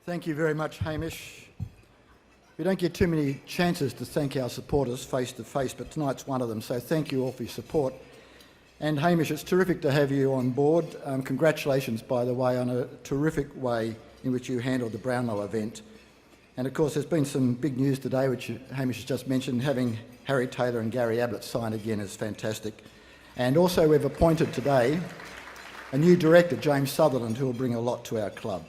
Thank you very much, Hamish. We don't get too many chances to thank our supporters face to face, but tonight's one of them, so thank you all for your support. And Hamish, it's terrific to have you on board. Congratulations, by the way, on a terrific way in which you handled the Brownlow event. And of course, there's been some big news today, which Hamish has just mentioned. Having Harry Taylor and Gary Ablett sign again is fantastic. And also we've appointed today a new director, James Sutherland, who will bring a lot to our club.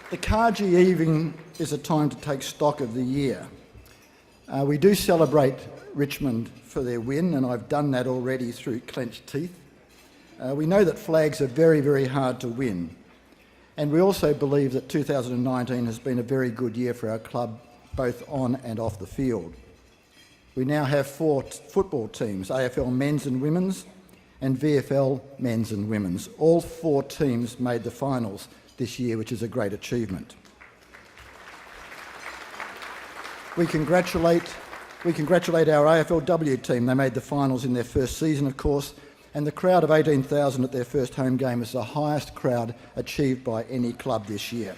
The Carji evening is a time to take stock of the year. We do celebrate Richmond for their win, and I've done that already through clenched teeth. We know that flags are very, very hard to win. And we also believe that 2019 has been a very good year for our club, both on and off the field. We now have 4 football teams, AFL men's and women's, and VFL men's and women's. All 4 teams made the finals this year, which is a great achievement. We congratulate our AFLW team. They made the finals in their first season, of course, and the crowd of 18,000 at their first home game is the highest crowd achieved by any club this year.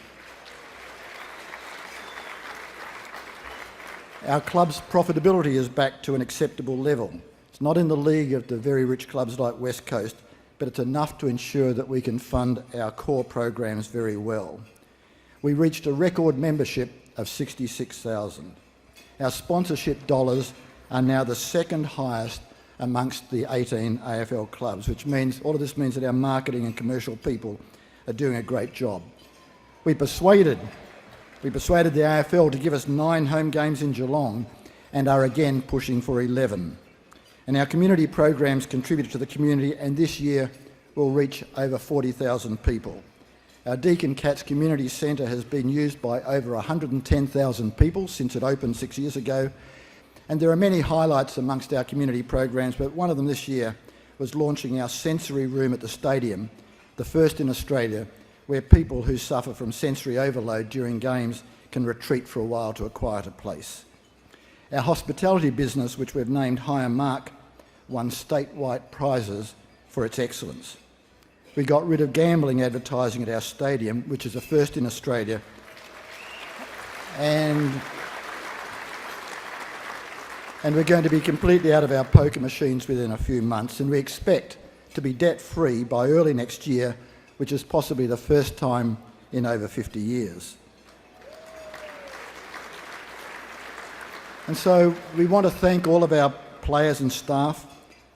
Our club's profitability is back to an acceptable level. It's not in the league of the very rich clubs like West Coast, but it's enough to ensure that we can fund our core programs very well. We reached a record membership of 66,000. Our sponsorship dollars are now the second highest amongst the 18 AFL clubs, which means, all of this means that our marketing and commercial people are doing a great job. We persuaded the AFL to give us 9 home games in Geelong and are again pushing for 11. And our community programs contribute to the community, and this year will reach over 40,000 people. Our Deakin Cats Community Centre has been used by over 110,000 people since it opened 6 years ago, and there are many highlights amongst our community programs, but one of them this year was launching our sensory room at the stadium, the first in Australia, where people who suffer from sensory overload during games can retreat for a while to a quieter place. Our hospitality business, which we've named Higher Mark, won statewide prizes for its excellence. We got rid of gambling advertising at our stadium, which is a first in Australia, and we're going to be completely out of our poker machines within a few months, and we expect to be debt-free by early next year, which is possibly the first time in over 50 years. And so we want to thank all of our players and staff,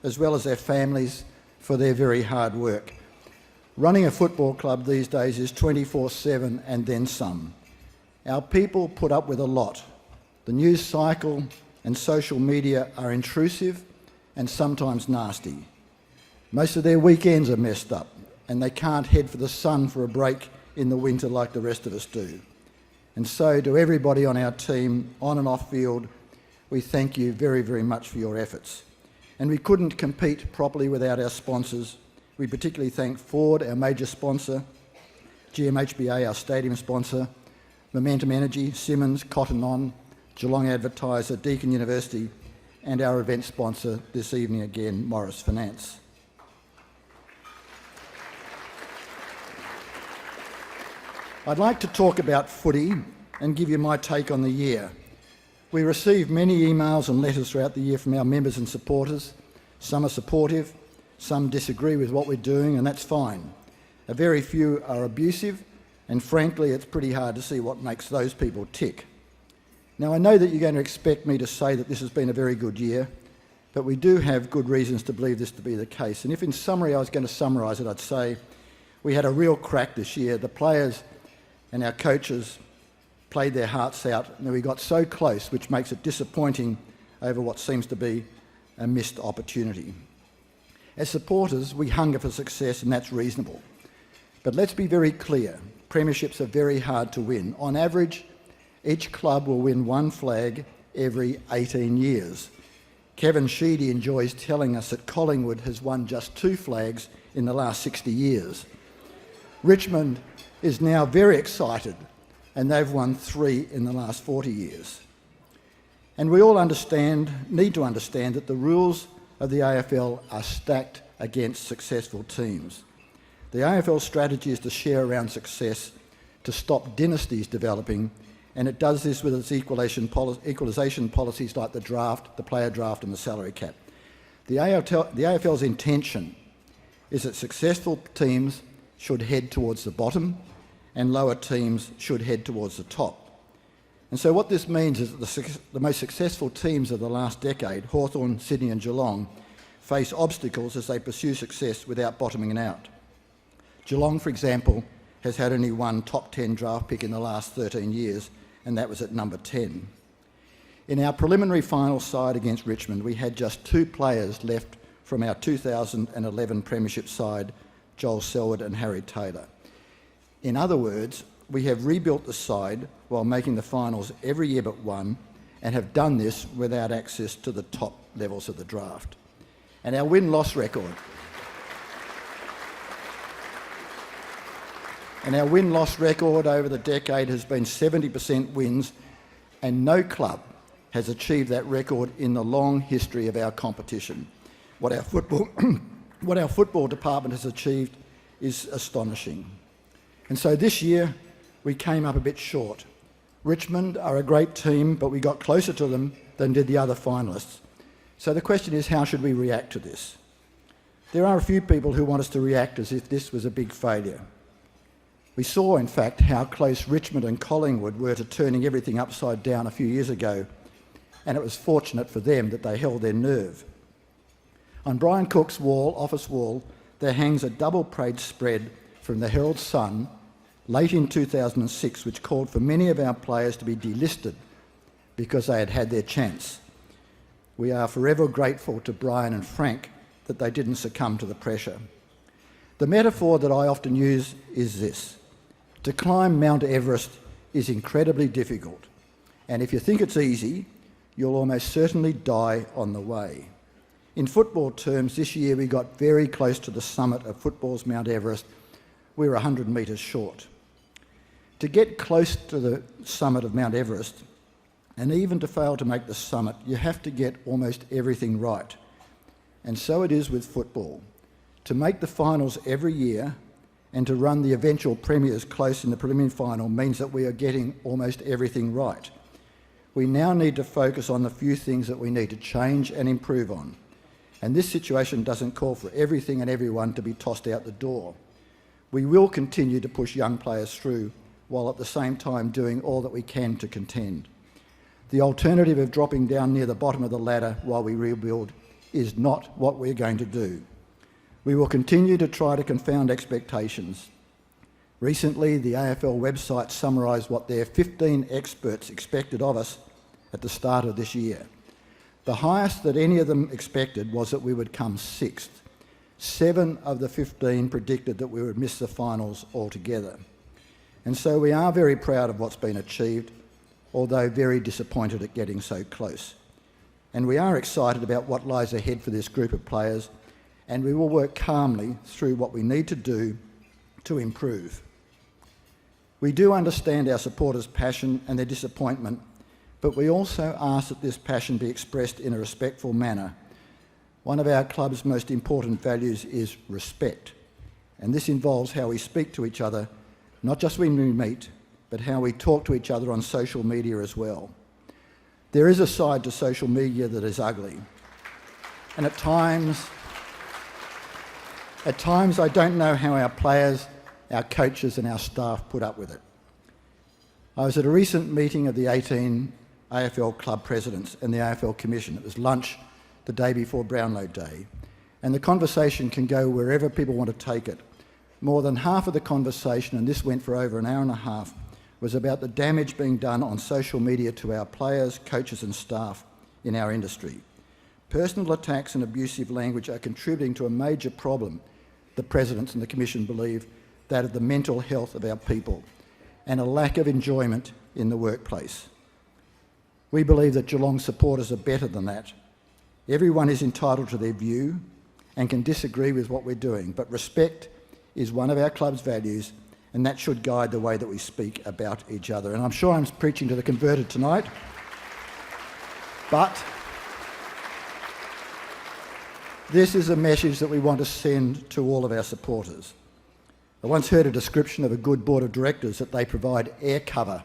as well as their families, for their very hard work. Running a football club these days is 24/7 and then some. Our people put up with a lot. The news cycle and social media are intrusive and sometimes nasty. Most of their weekends are messed up, and they can't head for the sun for a break in the winter like the rest of us do. And so to everybody on our team, on and off field, we thank you very, very much for your efforts. And we couldn't compete properly without our sponsors. We particularly thank Ford, our major sponsor, GMHBA, our stadium sponsor, Momentum Energy, Simmons, Cotton On, Geelong Advertiser, Deakin University, and our event sponsor this evening again, Morris Finance. I'd like to talk about footy and give you my take on the year. We received many emails and letters throughout the year from our members and supporters. Some are supportive, some disagree with what we're doing, and that's fine. A very few are abusive, and frankly, it's pretty hard to see what makes those people tick. Now, I know that you're going to expect me to say that this has been a very good year, but we do have good reasons to believe this to be the case. And if in summary I was going to summarise it, I'd say we had a real crack this year. The players and our coaches played their hearts out, and we got so close, which makes it disappointing over what seems to be a missed opportunity. As supporters, we hunger for success, and that's reasonable. But let's be very clear, premierships are very hard to win. On average, each club will win 1 flag every 18 years. Kevin Sheedy enjoys telling us that Collingwood has won just 2 flags in the last 60 years. Richmond is now very excited, and they've won 3 in the last 40 years. And we all need to understand that the rules of the AFL are stacked against successful teams. The AFL strategy is to share around success, to stop dynasties developing, and it does this with its equalisation policies like the draft, the player draft and the salary cap. The AFL's intention is that successful teams should head towards the bottom and lower teams should head towards the top. And so what this means is that the most successful teams of the last decade, Hawthorn, Sydney and Geelong, face obstacles as they pursue success without bottoming out. Geelong, for example, has had only one top 10 draft pick in the last 13 years, and that was at number 10. In our preliminary final side against Richmond, we had just 2 players left from our 2011 premiership side, Joel Selwood and Harry Taylor. In other words, we have rebuilt the side while making the finals every year but one, and have done this without access to the top levels of the draft. And our win-loss record over the decade has been 70% wins, and no club has achieved that record in the long history of our competition. What our football department has achieved is astonishing. And so this year we came up a bit short. Richmond are a great team, but we got closer to them than did the other finalists. So the question is, how should we react to this? There are a few people who want us to react as if this was a big failure. We saw, in fact, how close Richmond and Collingwood were to turning everything upside down a few years ago, and it was fortunate for them that they held their nerve. On Brian Cook's office wall, there hangs a double-page spread from the Herald Sun late in 2006, which called for many of our players to be delisted because they had had their chance. We are forever grateful to Brian and Frank that they didn't succumb to the pressure. The metaphor that I often use is this: to climb Mount Everest is incredibly difficult, and if you think it's easy, you'll almost certainly die on the way. In football terms, this year we got very close to the summit of football's Mount Everest. We were 100 metres short. To get close to the summit of Mount Everest, and even to fail to make the summit, you have to get almost everything right. And so it is with football. To make the finals every year and to run the eventual premiers close in the preliminary final means that we are getting almost everything right. We now need to focus on the few things that we need to change and improve on. And this situation doesn't call for everything and everyone to be tossed out the door. We will continue to push young players through, while at the same time doing all that we can to contend. The alternative of dropping down near the bottom of the ladder while we rebuild is not what we're going to do. We will continue to try to confound expectations. Recently, the AFL website summarised what their 15 experts expected of us at the start of this year. The highest that any of them expected was that we would come 6th. 7 of the 15 predicted that we would miss the finals altogether. And so we are very proud of what's been achieved, although very disappointed at getting so close. And we are excited about what lies ahead for this group of players, and we will work calmly through what we need to do to improve. We do understand our supporters' passion and their disappointment, but we also ask that this passion be expressed in a respectful manner. One of our club's most important values is respect, and this involves how we speak to each other, not just when we meet, but how we talk to each other on social media as well. There is a side to social media that is ugly, and at times I don't know how our players, our coaches and our staff put up with it. I was at a recent meeting of the 18 AFL club presidents and the AFL Commission. It was lunch the day before Brownlow Day, and the conversation can go wherever people want to take it. More than half of the conversation, and this went for over an hour and a half, was about the damage being done on social media to our players, coaches and staff in our industry. Personal attacks and abusive language are contributing to a major problem, the presidents and the Commission believe, that of the mental health of our people and a lack of enjoyment in the workplace. We believe that Geelong supporters are better than that. Everyone is entitled to their view and can disagree with what we're doing, but respect is one of our club's values, and that should guide the way that we speak about each other. And I'm sure I'm preaching to the converted tonight, but this is a message that we want to send to all of our supporters. I once heard a description of a good board of directors that they provide air cover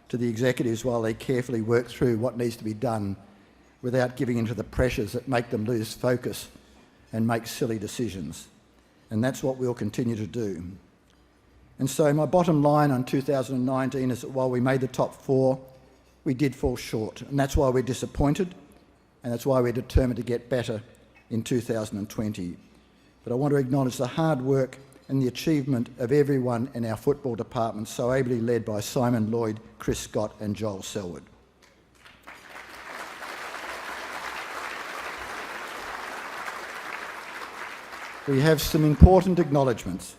to the executives while they carefully work through what needs to be done without giving into the pressures that make them lose focus and make silly decisions. And that's what we'll continue to do. And so my bottom line on 2019 is that while we made the top 4, we did fall short. And that's why we're disappointed, and that's why we're determined to get better in 2020. But I want to acknowledge the hard work and the achievement of everyone in our football department, so ably led by Simon Lloyd, Chris Scott and Joel Selwood. We have some important acknowledgements.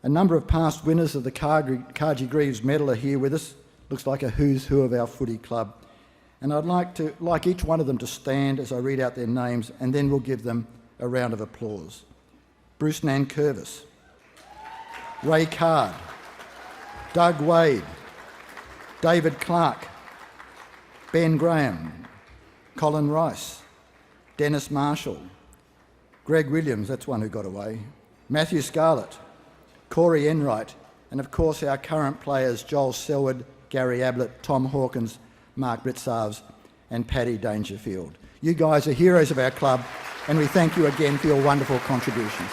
A number of past winners of the Carji Greaves Medal are here with us. Looks like a who's who of our footy club. And I'd like each one of them to stand as I read out their names, and then we'll give them a round of applause. Bruce Nankervis, Ray Card, Doug Wade, David Clark, Ben Graham, Colin Rice, Dennis Marshall, Greg Williams, that's one who got away, Matthew Scarlett, Corey Enright, and of course our current players Joel Selwood, Gary Ablett, Tom Hawkins, Mark Blitzarves and Paddy Dangerfield. You guys are heroes of our club, and we thank you again for your wonderful contributions.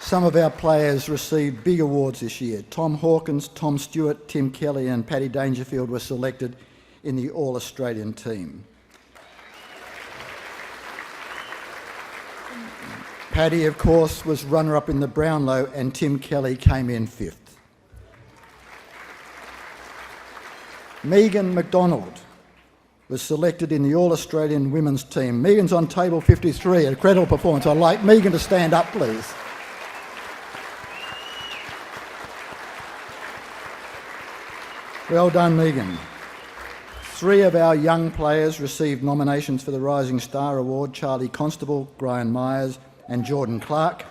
Some of our players received big awards this year. Tom Hawkins, Tom Stewart, Tim Kelly and Paddy Dangerfield were selected in the All-Australian team. Paddy, of course, was runner-up in the Brownlow, and Tim Kelly came in 5th. Megan McDonald was selected in the All-Australian women's team. Megan's on table 53, an incredible performance. I'd like Megan to stand up, please. Well done, Megan. 3 of our young players received nominations for the Rising Star Award: Charlie Constable, Brian Myers and Jordan Clark.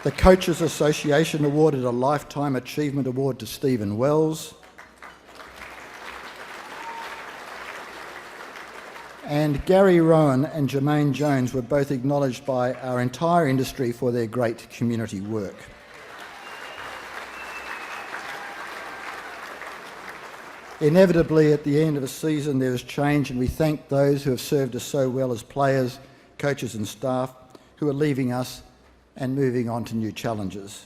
The Coaches Association awarded a Lifetime Achievement Award to Stephen Wells. And Gary Rowan and Jermaine Jones were both acknowledged by our entire industry for their great community work. Inevitably, at the end of a season, there is change, and we thank those who have served us so well as players, coaches and staff who are leaving us and moving on to new challenges.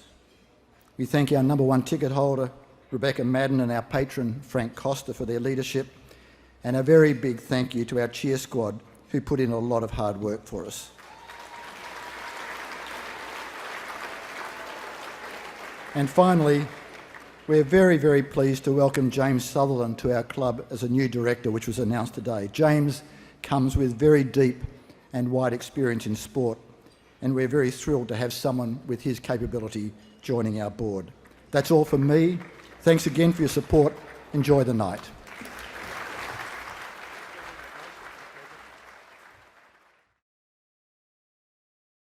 We thank our number 1 ticket holder, Rebecca Madden, and our patron, Frank Costa, for their leadership, and a very big thank you to our cheer squad who put in a lot of hard work for us. And finally, we're very, very pleased to welcome James Sutherland to our club as a new director, which was announced today. James comes with very deep and wide experience in sport, and we're very thrilled to have someone with his capability joining our board. That's all from me. Thanks again for your support. Enjoy the night.